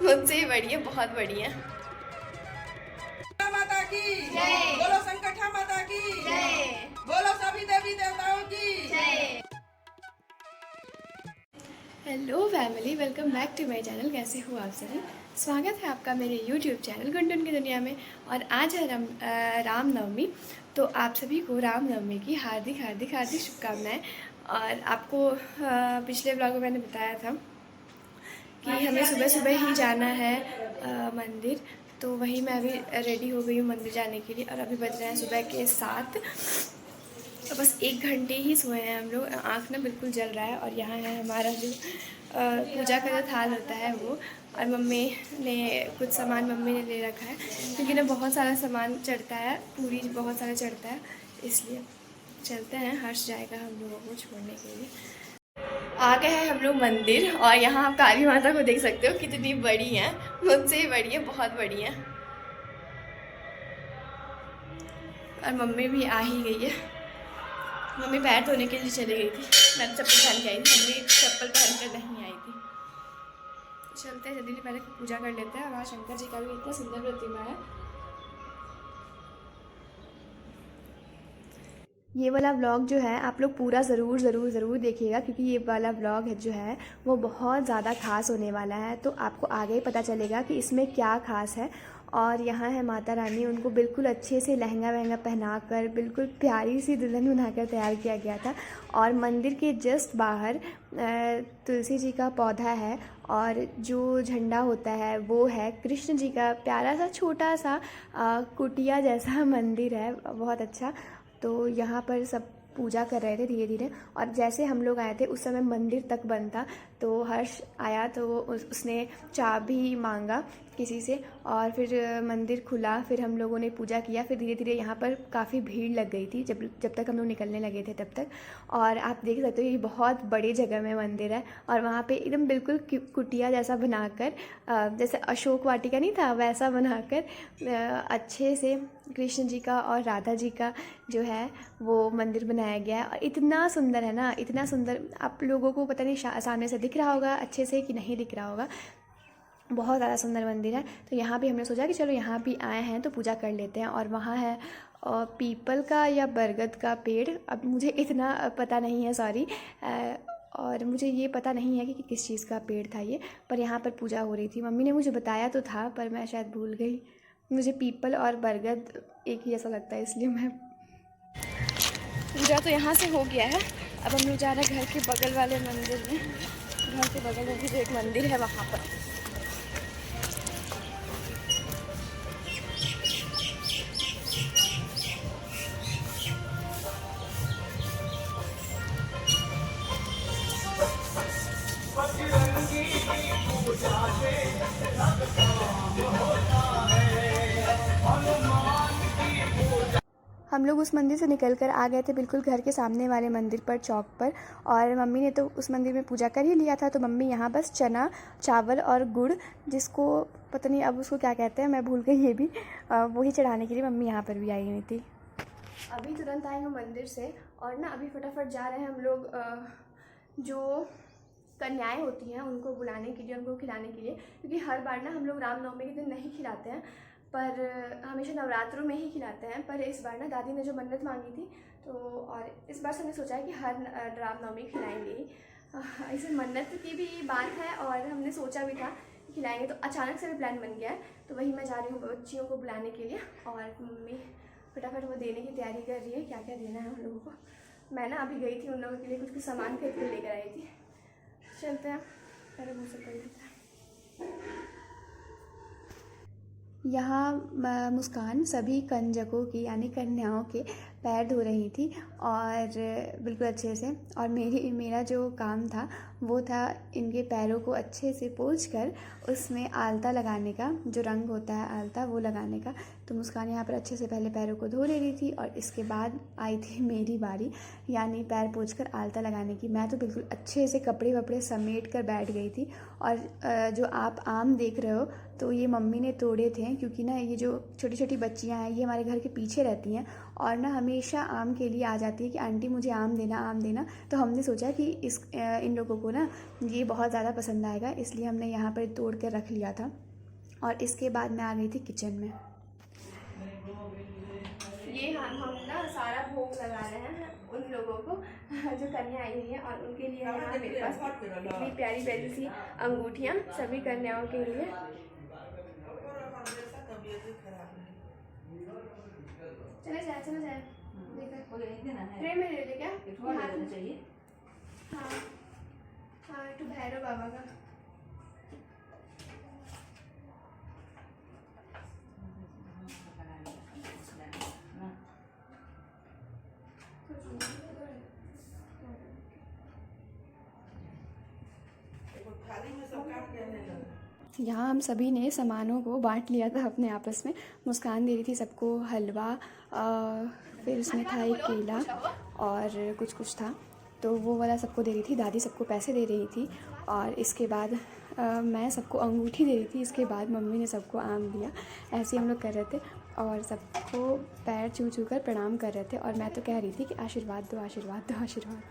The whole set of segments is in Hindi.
मुझसे ही बड़ी है, बहुत बड़ी है। माता की जय। बोलो संकटा माता की जय। बोलो सभी देवी देवताओं की जय। Hello family, welcome back to my channel. कैसे हो आप सभी? स्वागत है आपका मेरे यूट्यूब चैनल गुंडन की दुनिया में। और आज है रामनवमी, तो आप सभी को रामनवमी की हार्दिक हार्दिक हार्दिक शुभकामनाएं। और आपको पिछले ब्लॉग में मैंने बताया था कि हमें सुबह सुबह ही जाना है मंदिर, तो वही मैं अभी रेडी हो गई हूँ मंदिर जाने के लिए। और अभी बज रहे हैं सुबह के 7। तो बस 1 घंटे ही सोए हैं हम लोग। आँख ना बिल्कुल जल रहा है। और यहाँ है हमारा जो पूजा का जो थाल होता है वो। और मम्मी ने कुछ सामान मम्मी ने ले रखा है, क्योंकि ना बहुत सारा सामान चढ़ता है, पूरी बहुत सारा चढ़ता है, इसलिए चलते हैं। हर्ष जाएगा हम लोगों को छोड़ने के लिए। आ गए हैं हम लोग मंदिर, और यहाँ आप काली माता को देख सकते हो कितनी बड़ी है, मुझसे ही बड़ी है, बहुत बड़ी है। और मम्मी भी आ ही गई है। मम्मी पैर धोने के लिए चली गई थी, मैं चप्पल पहन के आई थी, मम्मी चप्पल पहन कर नहीं आई थी। चलते हैं जल्दी से, पहले पूजा कर लेते हैं। वहाँ शंकर जी का भी इतना सुंदर प्रतिमा है। ये वाला व्लॉग जो है आप लोग पूरा ज़रूर ज़रूर ज़रूर देखिएगा, क्योंकि ये वाला व्लॉग है जो है वो बहुत ज़्यादा खास होने वाला है। तो आपको आगे ही पता चलेगा कि इसमें क्या खास है। और यहाँ है माता रानी, उनको बिल्कुल अच्छे से लहंगा वहंगा पहनाकर बिल्कुल प्यारी सी दुल्हन बनाकर तैयार किया गया था। और मंदिर के जस्ट बाहर तुलसी जी का पौधा है, और जो झंडा होता है वो है कृष्ण जी का प्यारा सा छोटा सा कुटिया जैसा मंदिर है, बहुत अच्छा। तो यहाँ पर सब पूजा कर रहे थे धीरे धीरे। और जैसे हम लोग आए थे उस समय मंदिर तक बंद था, तो हर्ष आया तो उसने चाबी मांगा किसी से, और फिर मंदिर खुला। फिर हम लोगों ने पूजा किया। फिर धीरे धीरे यहाँ पर काफ़ी भीड़ लग गई थी जब तक हम लोग निकलने लगे थे तब तक। और आप देख सकते हो ये बहुत बड़ी जगह में मंदिर है। और वहाँ पे एकदम बिल्कुल कुटिया जैसा बनाकर, जैसे अशोक वाटिका नहीं था वैसा बनाकर अच्छे से कृष्ण जी का और राधा जी का जो है वो मंदिर बनाया गया है। और इतना सुंदर है ना, इतना सुंदर। आप लोगों को पता नहीं सामने से दिख रहा होगा अच्छे से कि नहीं दिख रहा होगा, बहुत ज़्यादा सुंदर मंदिर है। तो यहाँ भी हमने सोचा कि चलो यहाँ भी आए हैं तो पूजा कर लेते हैं। और वहाँ है पीपल का या बरगद का पेड़, अब मुझे इतना पता नहीं है, सॉरी। और मुझे ये पता नहीं है कि किस चीज़ का पेड़ था ये, पर यहाँ पर पूजा हो रही थी। मम्मी ने मुझे बताया तो था, पर मैं शायद भूल गई। मुझे पीपल और बरगद एक ही ऐसा लगता है, इसलिए मैं पूजा तो यहाँ से हो गया है। अब हम लोग जा रहे हैं घर के बगल वाले मंदिर में। घर के बगल में भी जो एक मंदिर है वहाँ पर। हम लोग उस मंदिर से निकलकर आ गए थे बिल्कुल घर के सामने वाले मंदिर पर, चौक पर। और मम्मी ने तो उस मंदिर में पूजा कर ही लिया था, तो मम्मी यहाँ बस चना चावल और गुड़, जिसको पता नहीं अब उसको क्या कहते हैं, मैं भूल गई ये भी, वही चढ़ाने के लिए मम्मी यहाँ पर भी आई हुई थी। अभी तुरंत आई हूँ मंदिर से, और ना अभी फटाफट जा रहे हैं हम लोग जो कन्याएं होती हैं उनको बुलाने के लिए, उनको खिलाने के लिए। क्योंकि हर बार ना हम लोग रामनवमी के दिन नहीं खिलाते हैं, पर हमेशा नवरात्रों में ही खिलाते हैं। पर इस बार ना दादी ने जो मन्नत मांगी थी, तो और इस बार से हमने सोचा है कि हर रामनवमी खिलाएंगे ही। इस मन्नत की भी बात है, और हमने सोचा भी था कि खिलाएंगे, तो अचानक से भी प्लान बन गया है। तो वही मैं जा रही हूँ बच्चियों को बुलाने के लिए। और मम्मी फटाफट वो देने की तैयारी कर रही है, क्या क्या देना है उन लोगों को। मैं ना अभी गई थी उन लोगों के लिए कुछ सामान खरीद कर लेकर आई थी। चलते हैं, पहले मुँह से कर लेते हैं। यहाँ मुस्कान सभी कंजकों की यानी कन्याओं के पैर धो रही थी, और बिल्कुल अच्छे से। और मेरा जो काम था वो था इनके पैरों को अच्छे से पोंछकर उसमें आलता लगाने का, जो रंग होता है आलता वो लगाने का। तो मुस्कान यहाँ पर अच्छे से पहले पैरों को धो ले रही थी, और इसके बाद आई थी मेरी बारी, यानी पैर पोंछकर आलता लगाने की। मैं तो बिल्कुल अच्छे से कपड़े वपड़े समेट कर बैठ गई थी। और जो आप आम देख रहे हो, तो ये मम्मी ने तोड़े थे, क्योंकि ना ये जो छोटी छोटी बच्चियां हैं ये हमारे घर के पीछे रहती हैं, और ना हमेशा आम के लिए आ जाती है कि आंटी मुझे आम देना। तो हमने सोचा कि इन लोगों को ना ये बहुत ज़्यादा पसंद आएगा, इसलिए हमने यहाँ पर तोड़ कर रख लिया था। और इसके बाद मैं आ गई थी किचन में। ये हम ना सारा भोग लगा रहे हैं उन लोगों को जो कन्या आई हुई है, और उनके लिए यहाँ मेरे पास इतनी प्यारी प्यारी सी अंगूठियाँ सभी कन्याओं के लिए। चले जाए फ्रेम में ले ले क्या चाहिए। हाँ हाँ, तो भैरव बाबा का। यहाँ हम सभी ने सामानों को बांट लिया था अपने आपस में। मुस्कान दे रही थी सबको हलवा, फिर उसमें था एक केला और कुछ था, तो वो वाला सबको दे रही थी। दादी सबको पैसे दे रही थी, और इसके बाद मैं सबको अंगूठी दे रही थी। इसके बाद मम्मी ने सबको आम दिया। ऐसे हम लोग कर रहे थे और सबको पैर छू कर प्रणाम कर रहे थे। और मैं तो कह रही थी कि आशीर्वाद दो, आशीर्वाद दो, आशीर्वाद दो।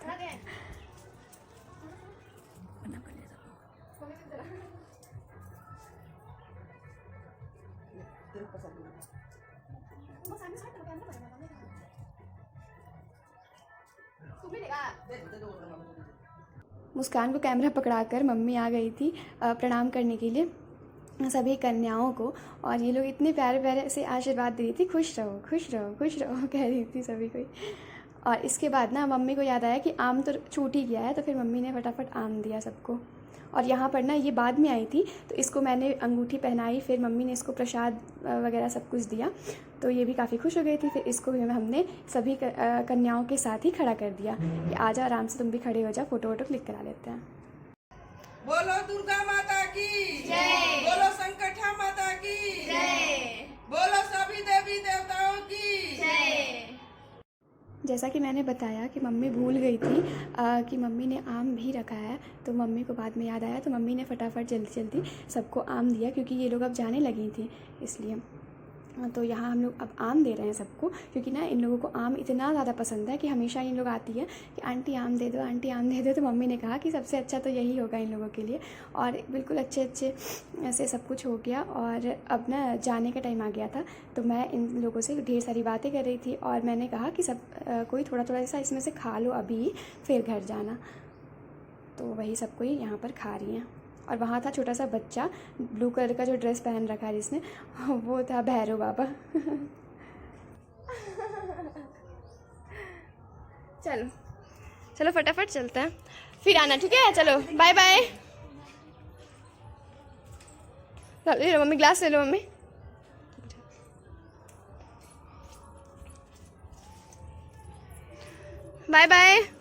मुस्कान को कैमरा पकड़ाकर मम्मी आ गई थी प्रणाम करने के लिए सभी कन्याओं को, और ये लोग इतने प्यारे प्यारे से आशीर्वाद दे रही थी, खुश रहो खुश रहो खुश रहो कह रही थी सभी को। और इसके बाद ना मम्मी को याद आया कि आम तो छूट ही गया है, तो फिर मम्मी ने फटाफट आम दिया सबको। और यहाँ पर ना ये बाद में आई थी, तो इसको मैंने अंगूठी पहनाई, फिर मम्मी ने इसको प्रसाद वगैरह सब कुछ दिया, तो ये भी काफ़ी खुश हो गई थी। फिर इसको भी हमने सभी कन्याओं के साथ ही खड़ा कर दिया कि आ जाओ आराम से, तुम भी खड़े हो जाओ, फ़ोटो वोटो क्लिक करा लेते हैं। बोलो दुर्गा माता की जय, बोलो संकटा माता की जय, बोलो सभी देवी देवताओं की जय। जैसा कि मैंने बताया कि मम्मी भूल गई थी कि मम्मी ने आम भी रखा है, तो मम्मी को बाद में याद आया, तो मम्मी ने फटाफट जल्दी सबको आम दिया, क्योंकि ये लोग अब जाने लगी थी इसलिए। तो यहाँ हम लोग अब आम दे रहे हैं सबको, क्योंकि ना इन लोगों को आम इतना ज़्यादा पसंद है कि हमेशा इन लोग आती है कि आंटी आम दे दो, आंटी आम दे दो। तो मम्मी ने कहा कि सबसे अच्छा तो यही होगा इन लोगों के लिए। और बिल्कुल अच्छे ऐसे सब कुछ हो गया, और अब ना जाने का टाइम आ गया था। तो मैं इन लोगों से ढेर सारी बातें कर रही थी, और मैंने कहा कि सब कोई थोड़ा थोड़ा सा इसमें से खा लो अभी, फिर घर जाना। तो वही सब कोई यहाँ पर खा रही हैं। और वहाँ था छोटा सा बच्चा, ब्लू कलर का जो ड्रेस पहन रखा है जिसने, वो था भैरव बाबा। चलो चलो फटाफट चलते हैं, फिर आना, ठीक है? चलो बाय बाय। ले लो मम्मी, ग्लास ले लो मम्मी। Bye bye.